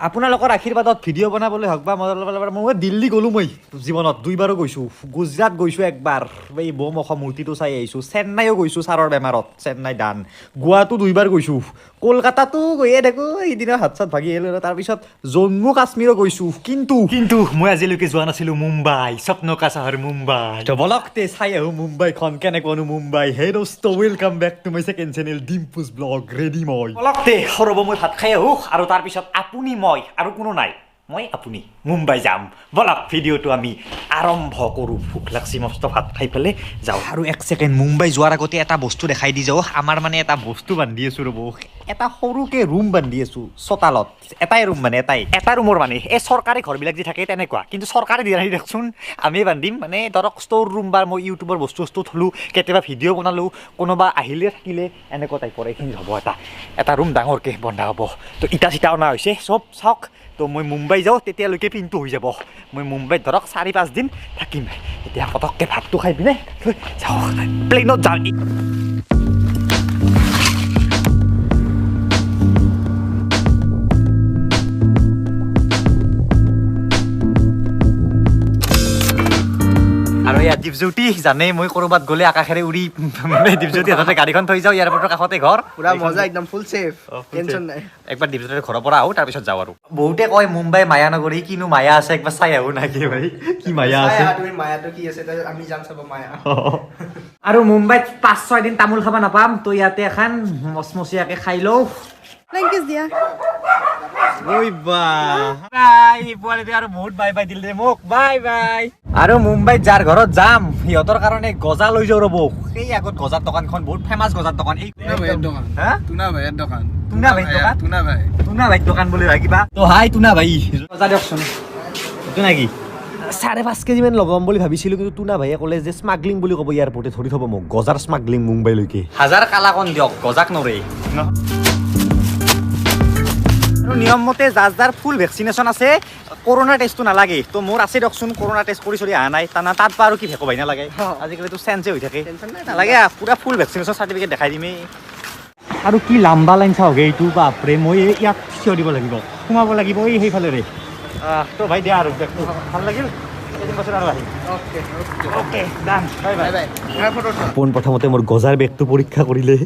আপোনালোকৰ আশীৰ্বাদত ভিডিঅ' বনাবলৈ হওক বা মই দিল্লী গ'লোঁ মই জীৱনত 2বাৰো গৈছোঁ গুজৰাট গৈছোঁ একবাৰ এই বম অসম মূৰ্তিটো চাই আহিছোঁ চেন্নাইও গৈছোঁ ছাৰৰ বেমাৰত চেন্নাই দান গোৱাটো 2বাৰ গৈছোঁ কলকাতাতো গৈয়ে থাকোঁ সেইদিনা হাত চাত ভাগি আহিলোঁ তাৰপিছত জম্মু কাশ্মীৰো গৈছোঁ কিন্তু মই আজিলৈকে যোৱা নাছিলোঁ মুম্বাই স্বপ্নকা চহৰ মুম্বাই তো বলক তে চাই আহোঁ মুম্বাইখন কেনেকুৱানো মুম্বাই হে দোস্ত welcome back to my second channel ডিম্পুজ ব্লগ ৰেডি মই বলক তে ৰ'ব মই ভাত খাই আহোঁ আৰু তাৰপিছত আপুনি মই আৰু কোনো নাই মই আপুনি মুম্বাই যাম বলক ভিডিঅ'টো আমি আৰম্ভ কৰোঁ ভোক লাগছি মস্ত ভাত খাই পেলাই যাওঁ আৰু এক ছেকেণ্ড মুম্বাই যোৱাৰ আগতে এটা বস্তু দেখাই দি যাওঁ আমাৰ মানে এটা বস্তু বান্ধি আছোঁ ৰ'ব এটা সৰুকৈ ৰুম বান্ধি আছোঁ চোতালত এটাই ৰুম মানে এটা ৰুমৰ মানে এই চৰকাৰী ঘৰবিলাক যি থাকে তেনেকুৱা কিন্তু চৰকাৰে দিয়া নাই দিয়কচোন আমি বান্ধিম মানে ধৰক ষ্ট'ৰ ৰুম বা মই ইউটিউবৰ বস্তু থলোঁ কেতিয়াবা ভিডিঅ' বনালোঁ কোনোবা আহিলে থাকিলে এনেকুৱা টাইপৰ এইখিনি হ'ব এটা ৰুম ডাঙৰকৈ বন্ধা হ'ব তো ইটা চিটা অনা হৈছে চব চাওক তো মই মুম্বাই যাওঁ তেতিয়ালৈকে পিনটো হৈ যাব মই মুম্বাইত ধৰক 4-5 দিন থাকিম এতিয়া পটককৈ ভাতটো খাই পিনে যাওঁ প্লেইনত যাওঁ আৰু ইয়াত দীপজ্যোতি জানে মই ক'ৰবাত গ'লে আকাশেৰে উৰি মানে দীপজ্যোতি হাততে গাড়ীখন থৈ যাওঁ এয়াৰপৰ্টৰ কাষতে ঘৰ পুৰা মজা একদম ফুল ছেফ টেনচন নাই একবাৰ দীপজ্যোতিৰ ঘৰৰ পৰা আহোঁ তাৰপিছত যাওঁ আৰু বহুতে কয় মুম্বাই মায়ানগৰী কিনো মায়া আছে একবাৰ চাই আহোঁ নাকি ভাই কি মায়া আছে তুমি মায়াটো কি আছে আমি যাম চাব মায়া আৰু মুম্বাইত 5-6 দিন তামোল খাব নাপাম তো ইয়াতে এখন মচমচীয়াকৈ খাই লওঁ থেংকিউজ দিয়া ঐ বাই পোৱালিটো আৰু বহুত বাই বাই দিল দে মোক বাই বাই আৰু মুম্বাইত যাৰ ঘৰত যাম সিহঁতৰ কাৰণে গজা লৈ যাওঁ ৰ'ব সেই আগত গজাৰ দোকানখন বহুত ফেমাছ গজাৰ দোকান এই তুনা ভাইৰ দোকান তুনা ভাইৰ দোকান বুলি কিবা তো হাই তুনা ভাই গজা দিয়কচোন এইটো নেকি 5.5 কেজি মান লগাম বুলি ভাবিছিলোঁ কিন্তু তুনা ভাইয়ে ক'লে যে স্মাগলিং বুলি ক'ব এয়াৰপৰ্টে ধৰি থ'ব মোক গজাৰ স্মাগলিং মুম্বাইলৈকে হাজাৰ কালাকণ দিয়ক গজাক নৰে আৰু নিয়ম মতে যাৰ ফুল ভেকচিনেশ্যন আছে কৰোণা টেষ্টটো নালাগে তো মোৰ আছে দিয়কচোন কৰোণা টেষ্ট কৰি চলি অহা নাই তাত পৰা আৰু কি ভেকো ভাই নালাগে আজিকালিতো চেঞ্চে হৈ থাকে নালাগে পুৰা ফুল ভেকচিনেশ্যন চাৰ্টিফিকেট দেখাই দিমে আৰু কি লাম্বা লাইন চাওক এইটো বাপৰে মই ইয়াত থিয় দিব লাগিব সোমাব লাগিব এই সেইফালেৰে তো ভাই দিয়া আৰু ভাল লাগিল পোনপ্ৰথমতে মোৰ গজাৰ বেগটো পৰীক্ষা কৰিলে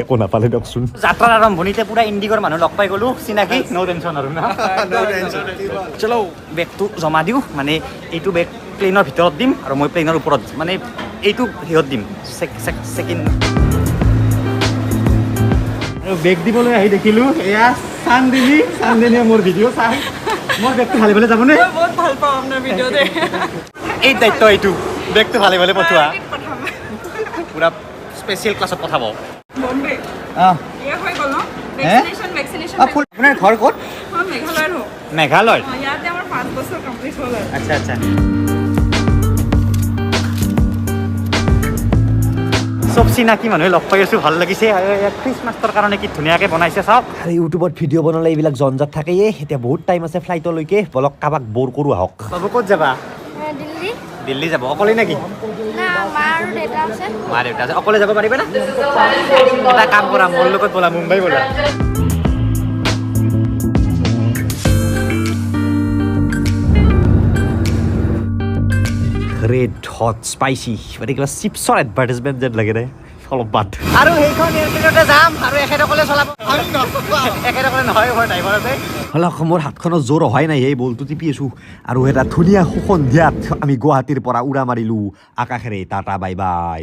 একো নাপালে দিয়কচোন যাত্ৰাৰ আৰম্ভণিতে পুৰা ইণ্ডিগৰ মানুহ লগ পাই গ'লো চিনাকি ন' টেনশ্যন আৰু না চলো বেগটো জমা দিওঁ মানে এইটো বেগ প্লেইনৰ ভিতৰত দিম আৰু মই প্লেইনৰ ওপৰত মানে এইটো সিহঁত দিম ছেকেণ্ড আৰু বেগ দিবলৈ আহি দেখিলোঁ এয়া চান্দিনীয়ে মোৰ ভিডিঅ' চাই মোৰ বেগটো ভালে ভালে যাবনে বহুত ভাল পাওঁ আপোনাৰ ভিডিঅ' দে এই দায়িত্ব এইটো বেগটো ভালে ভালে পঠোৱা পুৰা স্পেচিয়েল ক্লাছত পঠাব আপোনাৰ ঘৰ ক'ত মেঘালয় আচ্ছা আচ্ছা চব চিনাকি মানুহে লগ পাই আছোঁ ভাল লাগিছে খ্ৰীষ্টমাছৰ কাৰণে কি ধুনীয়াকৈ বনাইছে চাওক আৰু ইউটিউবত ভিডিঅ' বনালে এইবিলাক জঞ্জাত থাকেই এতিয়া বহুত টাইম আছে ফ্লাইটলৈকে বলক কাৰোবাক বৰ কৰোঁ আহক বাবু ক'ত যাবা দিল্লী যাব অকলে নেকি মা দেউতা আছে অকলে যাব পাৰিবা না এটা কাম কৰা মোৰ লগত ব'লা মুম্বাই ব'লা ৰেড হট স্পাইচি মানে কিবা চিপছৰ এডভাৰটাইজমেণ্ট যেন লাগে দে অলপ বাদ আৰু সেইখন এয়াৰপ্লেনতে যাম আৰু এখেতসকলে চলাব এখেতসকলে নহয় মোৰ ড্ৰাইভাৰ আছে অলপ মোৰ হাতখনত জোৰ অহাই নাই এই বলটো টিপি আছোঁ আৰু এটা ধুনীয়া সুসন্ধিয়াত আমি গুৱাহাটীৰ পৰা উৰা মাৰিলোঁ আকাশেৰে টাটা বাই বাই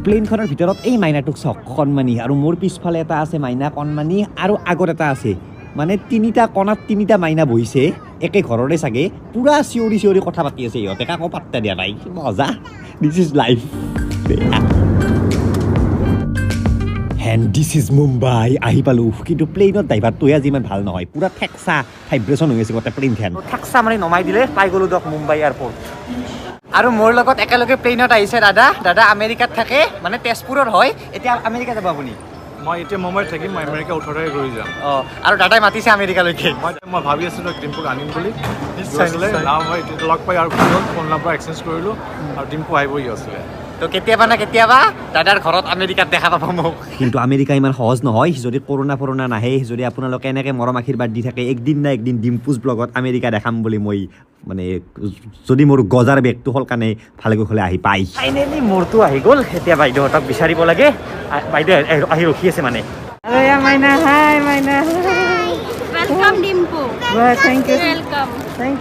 প্লেইনখনৰ ভিতৰত এই মাইনাটোক চাওক কণমানি আৰু মোৰ পিছফালে এটা আছে মাইনা কণমানি আৰু আগত এটা আছে মানে তিনিটা কণাত তিনিটা মাইনা বহিছে একে ঘৰৰে চাগে পুৰা চিঞৰি কথা পাতি আছে সিহঁতে কাকো পাত্তা দিয়া নাই মজা this is life and this is Mumbai আহি পালোঁ কিন্তু প্লেইনত ড্ৰাইভাৰটোহে আজি ইমান ভাল নহয় পুৰা ঠেকচা ভাইব্ৰেশ্যন হৈ আছে গোটেই প্লেইনখন ঠেকচা মানে নমাই দিলে পাই গ'লোঁ দিয়ক মুম্বাই এয়াৰপৰ্ট আৰু মোৰ লগত একেলগে প্লেইনত আহিছে দাদা আমেৰিকাত থাকে মানে তেজপুৰৰ হয় এতিয়া আমেৰিকা যাব আপুনি মই এতিয়া মুম্বাইত থাকিম মই আমেৰিকা 18 তাৰিখে গৈ যাম আৰু দাদাই মাতিছে আমেৰিকালৈকে মই ভাবি আছিলোঁ ডিম্পুক আনিম বুলি নিশ্চয় মই লগ পাই আৰু ফোন নম্বৰ এক্সচেঞ্জ কৰিলোঁ আৰু ডিম্পু আহিবই আছিলে তো তো কেতিয়াবা না কেতিয়াবা দাদাৰ ঘৰত আমেৰিকাত দেখা পাব মোক কিন্তু আমেৰিকা ইমান সহজ নহয় যদি কৰোণা নাহে যদি আপোনালোকে এনেকৈ মৰম আশীৰ্বাদ দি থাকে একদিন না একদিন ডিম্পুজ ব্লগত আমেৰিকা দেখাম বুলি মই মানে যদি মোৰ গজাৰ বেগটো হ'ল কাৰণে ভালকৈ হ'লে আহি পাই ফাইনেলি মোৰটো আহি গ'ল এতিয়া বাইদেউহঁতক বিচাৰিব লাগে বাইদেউ আহি ৰখি আছে মানে মাইনা হাই মাইনা Welcome, Dimpu. thank you Welcome. thank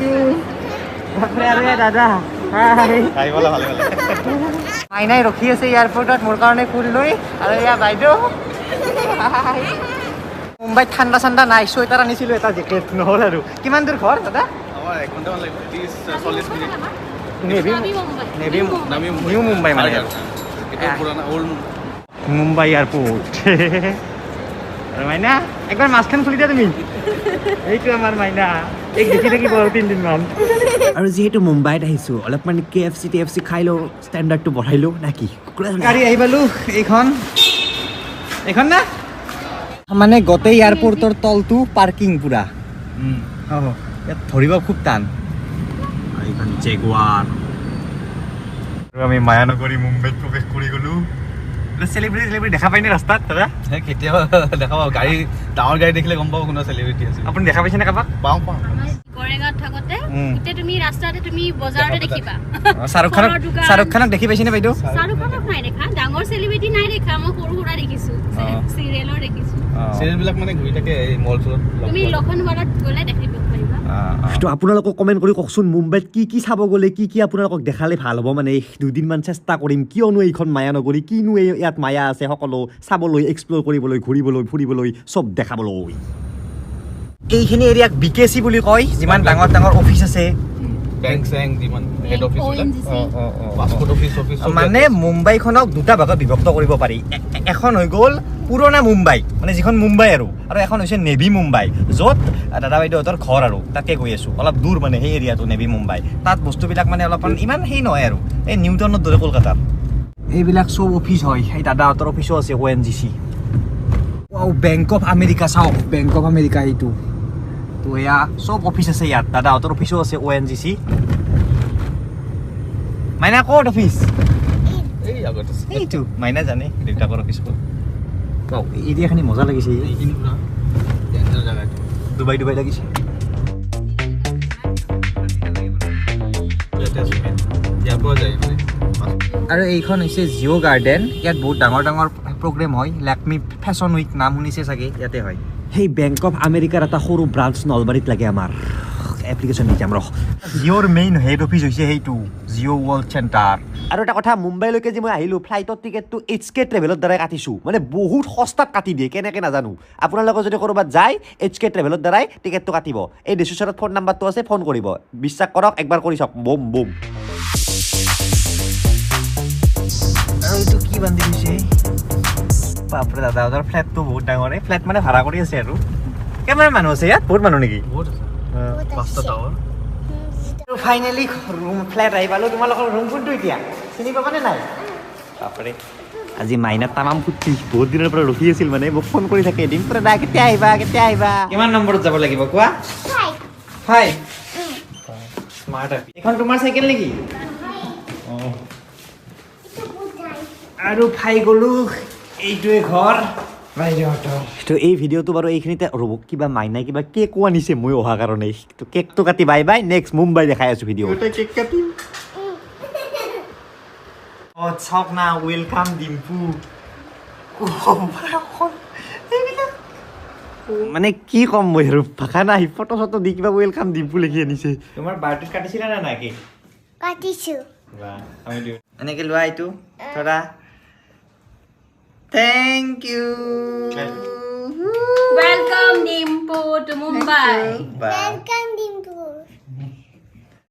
you বাপৰে আৰু দাদা হাই হাই বলা ভালে মাইনাই ৰখি আছে এয়াৰপৰ্টত মোৰ কাৰণে ফুল লৈ আৰু এয়া বাইদেউ মুম্বাইত ঠাণ্ডা ঠাণ্ডা নাই চুৱেটাৰ আনিছিলোঁ এটা জেকেট নহ'ল আৰু কিমান দূৰ ঘৰ দাদা আমাৰ 1 ঘণ্টামান লাগিব 30-40 মিনিট নেভি Navi Mumbai. নামি নিউ মুম্বাই মানে এটা পুরানা ওল্ড মুম্বাই এয়াৰপৰ্ট আৰু মাইনা একবাৰ মাছখন খুলি দিয়া তুমি এইটো আমাৰ মাইনা এক দেখি থাকিব আৰু 3 দিনমান আৰু যিহেতু মুম্বাইত আহিছোঁ অলপমান KFC খাই লওঁ ষ্টেণ্ডাৰ্ডটো বঢ়াই লওঁ নে কি গাড়ী আহি পালোঁ এইখন না মানে গোটেই এয়াৰপৰ্টৰ তলটো পাৰ্কিং পুৰা ইয়াত ধৰিব খুব টান এইখন জেগুৱাৰ আৰু আমি মায়ানগৰী মুম্বাইত প্ৰৱেশ কৰি গ'লোঁ চেলিব্ৰিটি দেখা পাইনে ৰাস্তাত দাদা কেতিয়াবা দেখা পাওঁ গাড়ী ডাঙৰ গাড়ী দেখিলে গম পাব কোনো চেলিব্ৰিটি আছে আপুনি দেখা পাইছেনে কাৰোবাক পাওঁ গোৰেগাঁৱত থাকোতে গোটেই তুমি ৰাস্তাতে তুমি বজাৰতে দেখিবা শ্বাহৰুখ খানক দেখি পাইছেনে বাইদেউ শ্বাহৰুখ খানক নাই দেখা ডাঙৰ চেলিব্ৰিটি নাই দেখা মই সৰু সুৰা দেখিছো চিৰিয়েলৰ দেখিছো চিৰিয়েলবিলাক মানে ঘূৰি থাকে এই মল চলত তুমি লখনৱাৰত গ'লে দেখিব পাৰিবা তো আপোনালোকক কমেণ্ট কৰি কওকচোন মুম্বাইত কি চাব গ'লে কি আপোনালোকক দেখালে ভাল হ'ব মানে দুদিনমান চেষ্টা কৰিম কিয়নো এইখন মায়ানগৰী কিনো ইয়াত মায়া আছে সকলো চাবলৈ এক্সপ্ল'ৰ কৰিবলৈ ঘূৰিবলৈ ফুৰিবলৈ চব দেখাবলৈ এইখিনি এৰিয়াক BKC বুলি কয় যিমান ডাঙৰ ডাঙৰ অফিচ আছে বেংক চেংক যিমান head office ONGC passport office মানে মুম্বাইখনক দুটা ভাগত বিভক্ত কৰিব পাৰি এখন হৈ গ'ল পুৰণা মুম্বাই মানে যিখন মুম্বাই আৰু এখন হৈছে নেভি মুম্বাই য'ত দাদা বাইদেউহঁতৰ ঘৰ আৰু তাকে গৈ আছোঁ অলপ দূৰ মানে সেই এৰিয়াটো নেভি মুম্বাই তাত বস্তুবিলাক মানে অলপমান ইমান সেই নহয় আৰু এই নিউটনৰ দৰে কলকাতাৰ এইবিলাক চব অফিচ হয় সেই দাদাহঁতৰ অফিচো আছে ONGC বেংক অফ আমেৰিকা চাওক বেংক অফ আমেৰিকা এইটো তো এয়া চব অফিচ আছে ইয়াত দাদাহঁতৰ অফিচো আছে ONGC মাইনা ক'ত অফিচ এই আগত আছে এইটো মাইনা জানে দেউতাকৰ অফিচ ক'ত এৰিয়াখিনি মজা লাগিছে এইখিনি পুৰা ডেঞ্জাৰ জাগা ডুবাই লাগিছে ইয়াতে আছোঁ ইয়াৰ পৰা যায় মানে আৰু এইখন হৈছে জিঅ' গাৰ্ডেন ইয়াত বহুত ডাঙৰ ডাঙৰ প্ৰগ্ৰেম হয় লাকমি ফেশ্বন উইক নাম শুনিছে চাগে ইয়াতে হয় সেই বেংক অফ আমেৰিকাৰ এটা সৰু ব্ৰাঞ্চ নলবাৰীত লাগে আমাৰ এপ্লিকেশ্যন দি যাম জিঅ'ৰ মেইন হেড অফিচ হৈছে সেইটো জিঅ' ৱৰ্ল্ড চেণ্টাৰ আৰু এটা কথা মুম্বাইলৈকে যে মই আহিলোঁ ফ্লাইটৰ টিকেটটো HK ট্ৰেভেলৰ দ্বাৰাই কাটিছোঁ মানে বহুত সস্তাত কাটি দিয়ে কেনেকৈ নাজানো আপোনালোকে যদি ক'ৰবাত যায় HK ট্ৰেভেলৰ দ্বাৰাই টিকেটটো কাটিব এই ডিছক্ৰিপশ্যনত ফোন নাম্বাৰটো আছে ফোন কৰিব বিশ্বাস কৰক একবাৰ কৰি চাওক বুম আৰু এইটো কি বান্ধি দিছে বাপৰে দাদাহঁতৰ ফ্লেটটো বহুত ডাঙৰ ফ্লেট মানে ভাড়া কৰি আছে আৰু কিমান মানুহ আছে ইয়াত বহুত মানুহ নেকি বহুত আছে 5টা টাৱাৰ আৰু ফাইনেলি ৰুম ফ্লেট আহি পালোঁ তোমালোকৰ ৰুম কোনটো এতিয়া চিনি পাবানে নাই বাপৰে আজি মাইনা তামাম ফুটি বহুত দিনৰ পৰা ৰখি আছিল মানে মোক ফোন কৰি থাকে এদিন পৰা নাই কেতিয়া আহিবা কিমান নম্বৰত যাব লাগিব কোৱা 5 স্মাৰ্ট এখন তোমাৰ চাইকেল নেকি আৰু ফাই গ'লোঁ এইটোৱে ঘৰ তো এই ভিডিঅ'টো বাৰু এইখিনিতে ৰ'ব কিবা মাইনাই কিবা কেকো আনিছে মই অহা কাৰণে তো কেকটো কাটি বাই নেক্সট মুম্বাই দেখাই আছোঁ ভিডিঅ' কেক কাটিম চাওক না ৱেলকাম ডিম্পু মানে কি ক'ম মই আৰু ভাষা নাই ফটো চটো দি কিবা ৱেলকাম ডিম্পু লিখি আনিছে তোমাৰ বাৰ্থডেত কাটিছিলা নে নাই কেক কাটিছো এনেকৈ লোৱা এইটো ধৰা Thank you. Welcome Dimpu to Mumbai. Bye. Welcome Dimpu